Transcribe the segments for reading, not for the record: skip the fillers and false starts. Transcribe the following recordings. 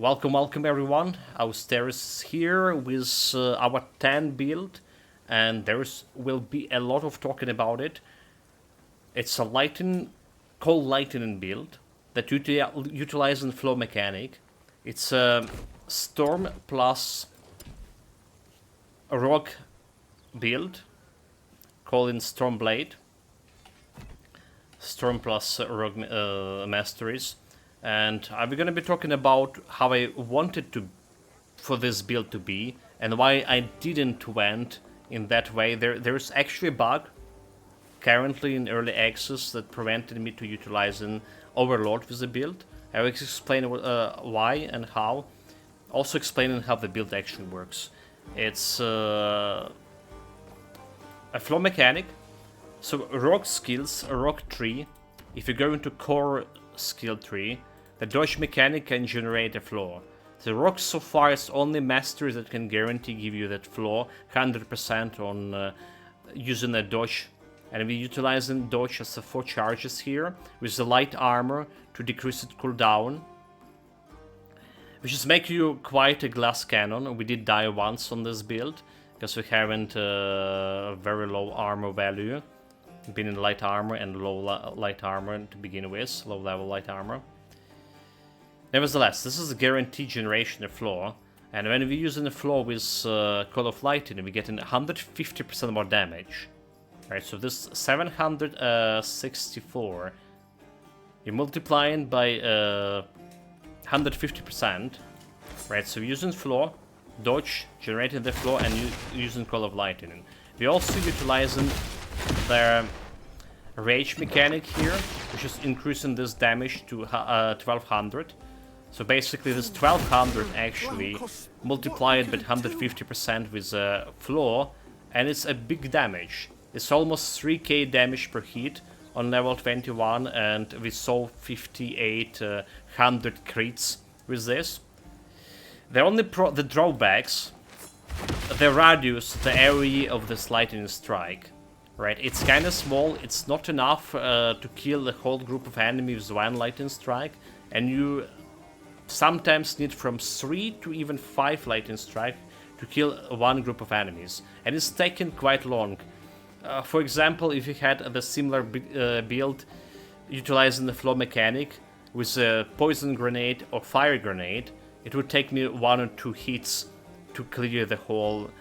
Welcome everyone. Austeris here with our 10 build, and will be a lot of talking about it. It's a cold lightning build that utilizes flow mechanic. It's a storm plus a rock build called in Stormblade. Storm plus rock masteries. And I'm going to be talking about how I wanted for this build to be and why I didn't went in that way. There's actually a bug currently in early access that prevented me to utilizing Overlord with the build. I will explain why and how. Also explaining how the build actually works. It's a flow mechanic. So rock skills, a rock tree. If you go into core skill tree, the dodge mechanic can generate a floor. The rock so far is only mastery that can guarantee give you that floor 100% on using a dodge, and we're utilizing dodge as the 4 charges here with the light armor to decrease its cooldown, which is make you quite a glass cannon. We did die once on this build because we haven't very low armor value, been in light armor and low light armor to begin with, low level light armor. Nevertheless, this is a guaranteed generation of floor, and when we're using the floor with Call of Lightning, we get 150% more damage. Right, so this 764, you're multiplying by 150%. Right, so we're using floor, dodge, generating the floor, and using Call of Lightning. We're also utilizing the rage mechanic here, which is increasing this damage to 1200. So basically this 1200 actually multiplied by 150% with a floor, and it's a big damage. It's almost 3k damage per hit on level 21, and we saw 5800 crits with this. The only the drawbacks, the radius, the area of this lightning strike. Right, it's kind of small, it's not enough to kill the whole group of enemies with one lightning strike, and you sometimes need from 3 to even 5 lightning strike to kill one group of enemies, and it's taken quite long. For example, if you had the similar build utilizing the flow mechanic with a poison grenade or fire grenade, it would take me 1 or 2 hits to clear the whole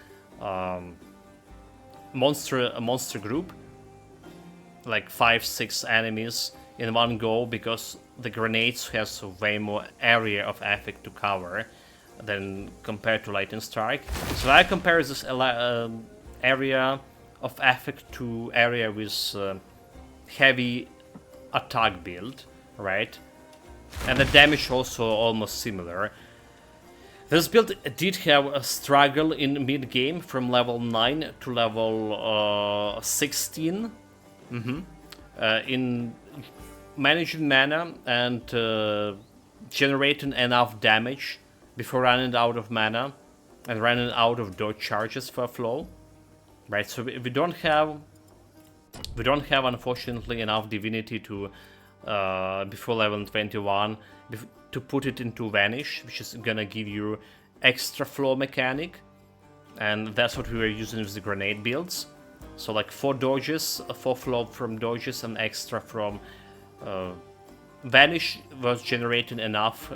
monster group, like 5-6 enemies in one go, because the grenades has way more area of effect to cover than compared to lightning strike. So I compare this area of effect to area with heavy attack build, right? And the damage also almost similar. This build did have a struggle in mid-game from level 9 to level 16 in managing mana and generating enough damage before running out of mana and running out of dodge charges for flow. Right, so we don't have unfortunately enough divinity to before level 21 to put it into Vanish, which is gonna give you extra flow mechanic, and that's what we were using with the grenade builds. So like 4 dodges, 4 flow from dodges, and extra from Vanish was generating enough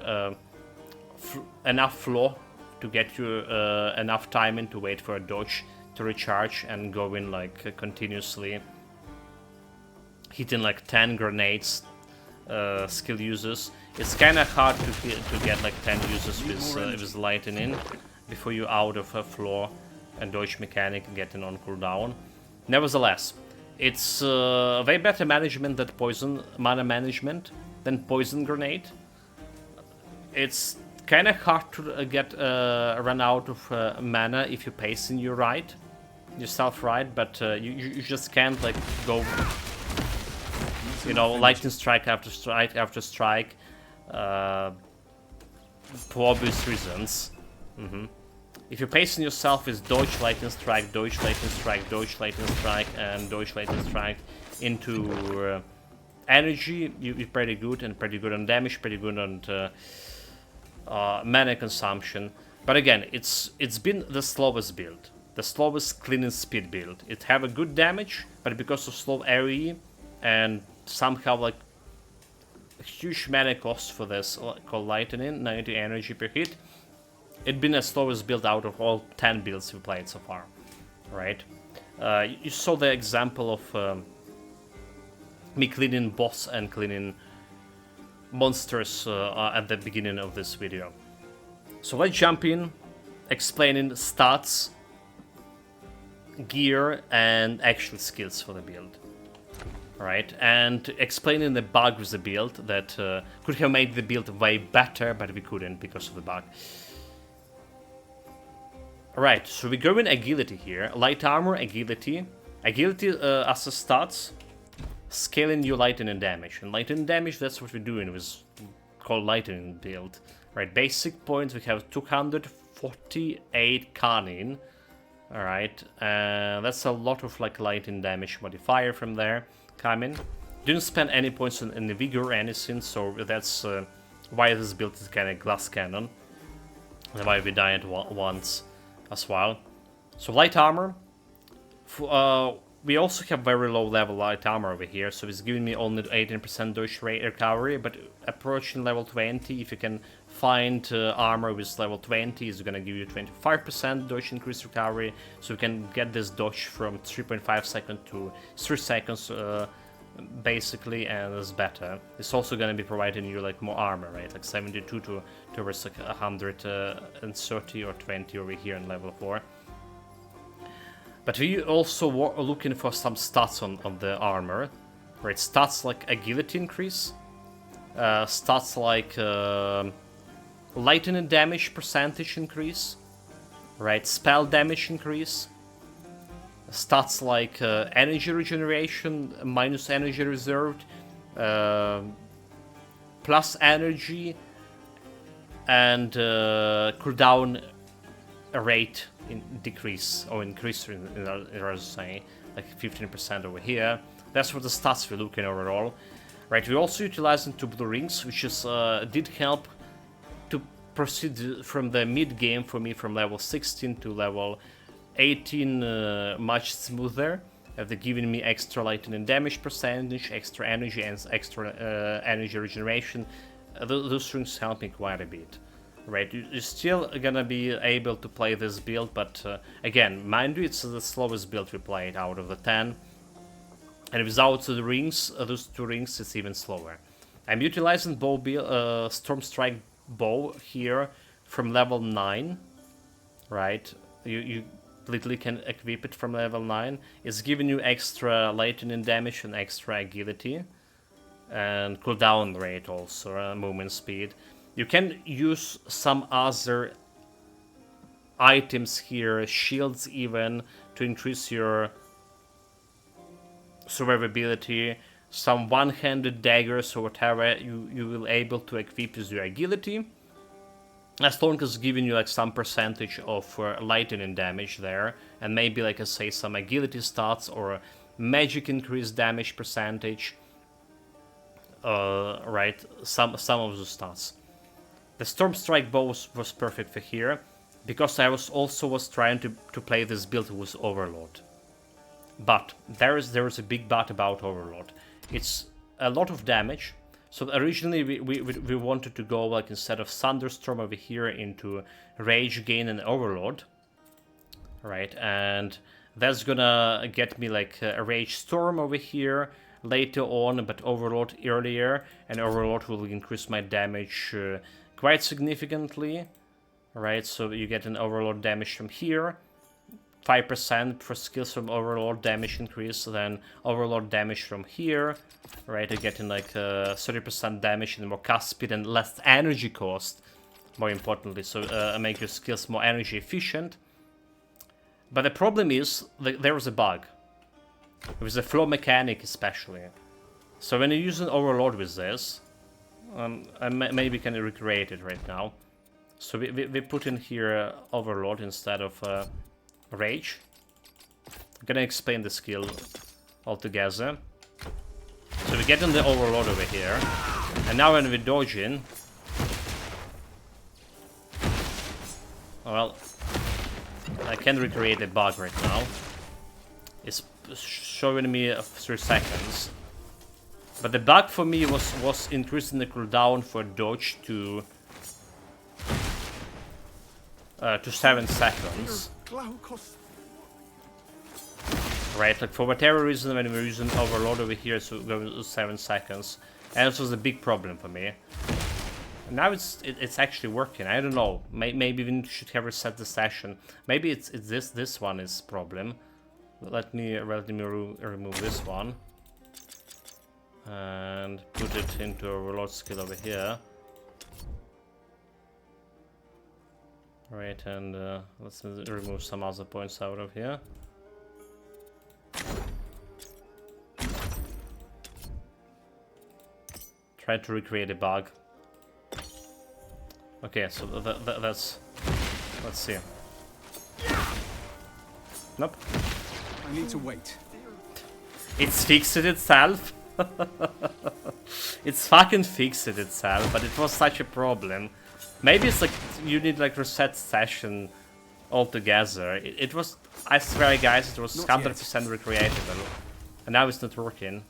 flow to get you enough timing to wait for a dodge to recharge and go in like continuously hitting like 10 grenades skill users. It's kind of hard to get like 10 users with lightning before you're out of a floor and dodge mechanic and getting on cooldown. Nevertheless, it's way better management than poison mana management than poison grenade. It's kind of hard to get run out of mana if you pacing yourself right, but you just can't like go, you know, lightning strike after strike after strike for obvious reasons. If you're pacing yourself with dodge lightning strike, dodge lightning strike, dodge lightning strike, and dodge lightning strike into energy, you're pretty good, and pretty good on damage, pretty good on mana consumption. But again, it's been the slowest build, the slowest cleanest speed build. It have a good damage, but because of slow AoE and somehow like a huge mana cost for this called Lightning, 90 energy per hit, it's been the slowest build out of all 10 builds we played so far, right? You saw the example of me cleaning boss and cleaning monsters at the beginning of this video. So let's jump in, explaining stats, gear, and actual skills for the build. Right, and explaining the bug with the build that could have made the build way better, but we couldn't because of the bug. Right, so we go in agility here. Light armor, agility. Agility as a stats, scaling your lightning damage. And lightning damage, that's what we're doing with called lightning build. Right, basic points, we have 248 cunning. Alright, that's a lot of like lightning damage modifier from there coming. Didn't spend any points in the vigor or anything, so that's why this build is kind of glass cannon. And why we died once as well. So light armor. We also have very low level light armor over here, so it's giving me only 18% dodge rate recovery, but approaching level 20, if you can find armor with level 20, is gonna give you 25% dodge increase recovery, so you can get this dodge from 3.5 seconds to 3 seconds basically, and it's better. It's also gonna be providing you like more armor, right, like 72 towards like 130 or 20 over here in level 4. But we also were looking for some stats on the armor, right? Stats like agility increase, stats like lightning damage percentage increase, right? Spell damage increase, stats like energy regeneration, minus energy reserved, plus energy, and cooldown rate decrease or increase in rather say like 15% over here. That's what the stats we're looking overall, right? We also utilizing 2 blue rings, which is did help to proceed from the mid game for me from level 16 to level 18 much smoother. They're giving me extra lightning damage percentage, extra energy, and extra energy regeneration. Those rings help me quite a bit. Right, you're still gonna be able to play this build, but again, mind you, it's the slowest build we played out of the 10. And without the rings, those 2 rings, it's even slower. I'm utilizing Storm Strike bow here from level 9. Right, you literally can equip it from level 9. It's giving you extra lightning damage and extra agility. And cooldown rate also, movement speed. You can use some other items here, shields even, to increase your survivability. Some one-handed daggers or whatever you will able to equip with your agility. As long as giving you like some percentage of lightning damage there, and maybe like I say some agility stats or magic increased damage percentage. Right, some of the stats. The Storm Strike bow was perfect for here, because I was trying to play this build with Overload. But there is a big but about Overload. It's a lot of damage. So originally we wanted to go like instead of Thunderstorm over here into Rage Gain and Overload, right? And that's gonna get me like a Rage Storm over here later on, but Overload earlier, and Overload will increase my damage quite significantly, right? So you get an Overload damage from here, 5% for skills from Overload damage increase, then Overload damage from here, right? You're getting like 30% damage and more cast speed and less energy cost, more importantly, so make your skills more energy efficient. But the problem is, there is a bug, with the flow mechanic especially. So when you use an Overload with this, I maybe can recreate it right now. So we put in here Overload instead of Rage. I'm gonna explain the skill altogether. So we get in the Overload over here, and now when we dodge in, Well, I can recreate a bug right now. It's showing me 3 seconds. But the bug for me was increasing the cooldown for dodge to 7 seconds. Right, like for whatever reason when we're using Overload over here, so it goes to 7 seconds. And this was a big problem for me. And now it's actually working. I don't know. Maybe we should have reset the session. Maybe it's this one is problem. Let me remove this one. And put it into Overload skill over here. Right, and let's remove some other points out of here. Try to recreate a bug. Okay, so that's... Let's see. Nope. I need to wait. It's fixed itself. It's fucking fixed itself, but it was such a problem. Maybe it's like you need like reset session altogether. It was, I swear guys, it was 100% recreatable. And now it's not working.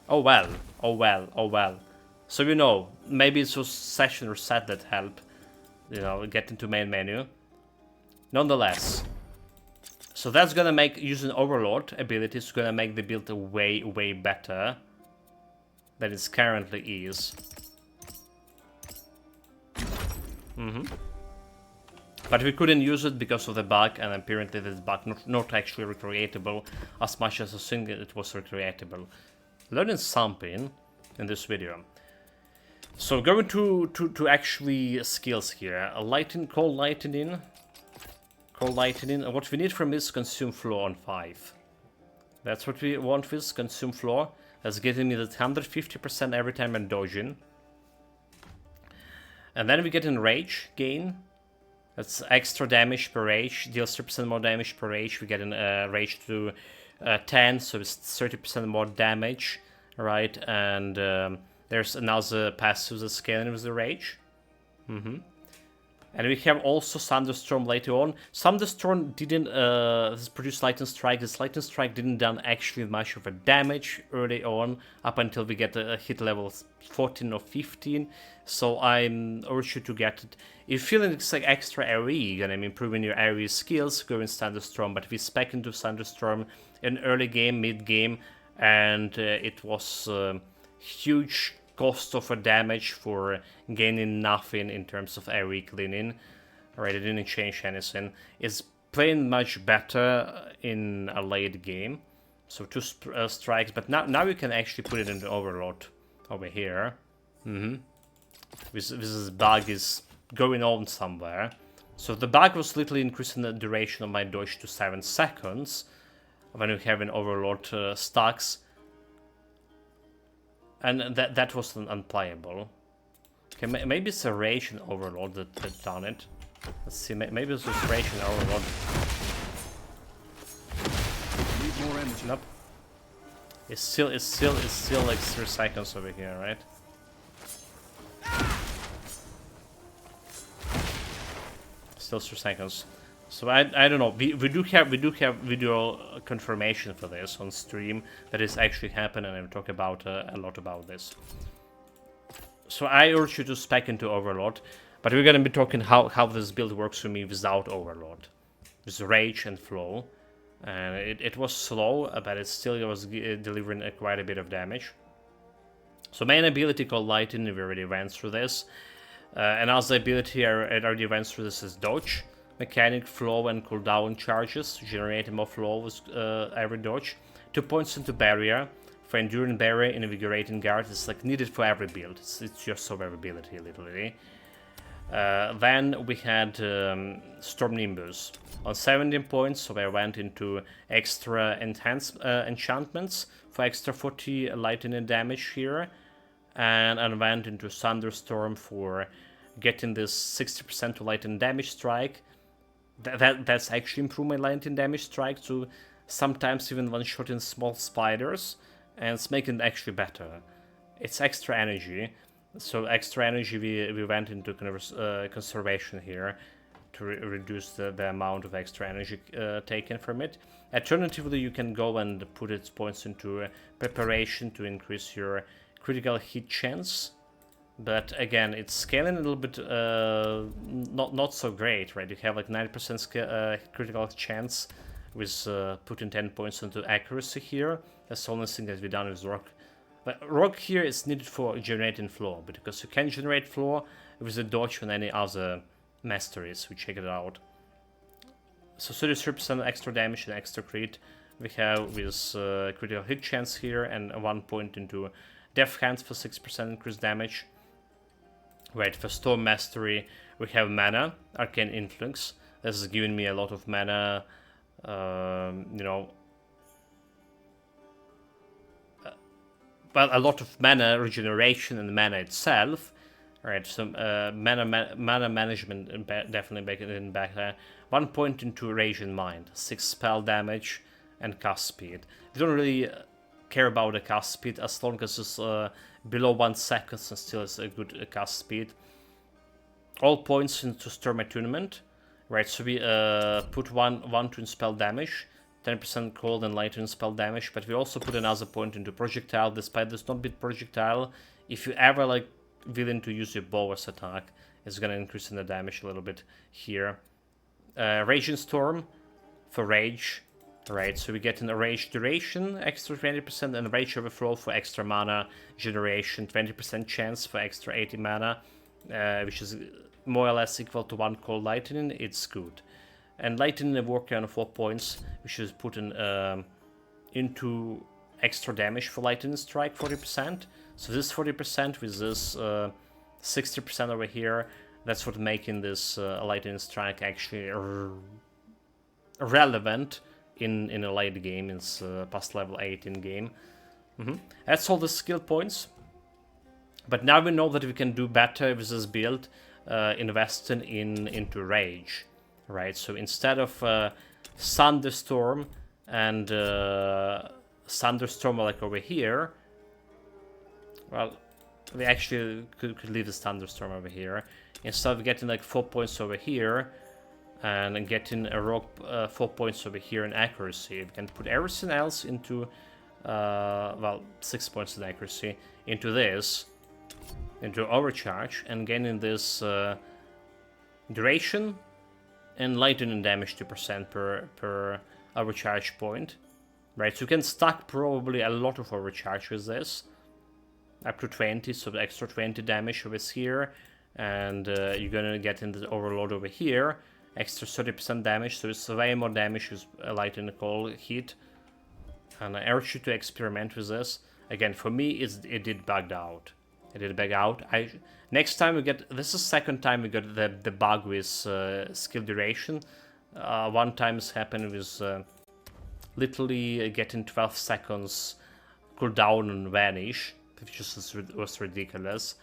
Oh well, oh well, oh well. So you know, maybe it's just session reset that help, you know, get into main menu. Nonetheless. So that's gonna make using Overload abilities gonna make the build way better than it currently is. But we couldn't use it because of the bug, and apparently this bug not actually recreatable as much as I think it was recreatable. Learning something in this video. So going to actually skills here. Cold lightning. What we need from this consume floor on 5. That's what we want with consume floor. That's getting me that 150% every time I'm dodging. And then we get in rage gain. That's extra damage per rage, deals 3% more damage per rage. We get in rage to 10, so it's 30% more damage, right? And there's another passive that's scaling with the rage. And we have also Thunderstorm later on. Thunderstorm didn't produce Lightning Strike. This Lightning Strike didn't done actually much of a damage early on, up until we get a hit level 14 or 15. So I'm urge you to get it. If you're feeling it's like extra AoE, and I'm improving your AoE skills, go in Thunderstorm. But we spec into Thunderstorm in early game, mid game, and it was huge cost of a damage for gaining nothing in terms of AoE cleaning. Alright, it didn't change anything. It's playing much better in a late game. So 2 strikes, but now you can actually put it into Overload over here. This bug is going on somewhere. So the bug was literally increasing the duration of my dodge to 7 seconds when you have an Overload stacks. And that was unplayable. Okay, maybe it's a Rage and Overload that done it. Let's see, maybe it's just Rage and Overload. Need more energy. Nope. It's still like 3 seconds over here, right? Still 3 seconds. So I don't know. We do have video confirmation for this on stream that is actually happening, and I'll talk about a lot about this. So I urge you to spec into Overload, but we're gonna be talking how this build works for me without Overload, with Rage and Flow. And it was slow, but it still was delivering quite a bit of damage. So main ability called Lightning, we already went through this. Another ability I already went through this is Dodge. Mechanic, flow, and cooldown charges, generating more flow with every dodge. 2 points into barrier. For enduring barrier, invigorating guard. It's like needed for every build. It's just survivability, literally. Then we had Storm Nimbus on 17 points, so I went into extra enchantments for extra 40 lightning damage here, and I went into Thunderstorm for getting this 60% to lightning damage strike. That's actually improved my lightning damage strike to sometimes even one-shotting small spiders, and it's making it actually better. It's extra energy, so extra energy we went into conservation here, to reduce the amount of extra energy taken from it. Alternatively, you can go and put its points into preparation to increase your critical hit chance. But again, it's scaling a little bit not so great, right? You have like 90% critical chance with putting 10 points into accuracy here. That's the only thing that we've done with rock. But rock here is needed for generating floor, but because you can generate floor with the dodge and any other masteries, we check it out. So 33% extra damage and extra crit we have with critical hit chance here, and 1 point into Death Hands for 6% increased damage. Right, for Storm Mastery we have mana, Arcane Influx. This is giving me a lot of mana, you know, well, a lot of mana regeneration and mana itself. Right, so mana management definitely back there. 1 point into Rage in Mind, 6 spell damage and cast speed. We don't really care about the cast speed as long as it's below 1 second and still is a good cast speed. All points into Storm Attunement. Right, so we put one to spell damage, 10% cold and lightning spell damage, but we also put another point into projectile. Despite this not bit projectile, if you ever like willing to use your bow as attack, it's gonna increase in the damage a little bit here. Raging Storm for rage, right? So we get in a rage duration extra 20% and rage overflow for extra mana generation, 20% chance for extra 80 mana, which is more or less equal to 1 cold lightning. It's good. And lightning working on 4 points, which is put in, into extra damage for lightning strike, 40%. So this 40% with this 60% over here, that's what making this lightning strike actually relevant in a late game. It's past level 8 in game. That's all the skill points. But now we know that we can do better with this build, investing into rage. Right, so instead of Thunderstorm and Thunderstorm like over here, well, we actually could leave this Thunderstorm over here. Instead of getting like 4 points over here and getting a rock 4 points over here in accuracy, we can put everything else into, well, 6 points in accuracy into this, into overcharge, and gaining this duration and lightning damage 2% per overcharge point. Right, so you can stack probably a lot of overcharge with this, up to 20, so the extra 20 damage over here, and you're gonna get in the overload over here, extra 30% damage, so it's way more damage with a lightning cold hit. And I urge you to experiment with this. Again, for me, it did bugged out. It did bug out. Next time we get, this is second time we got the bug with skill duration. One time it's happened with literally getting 12 seconds cooldown and vanish, which was ridiculous.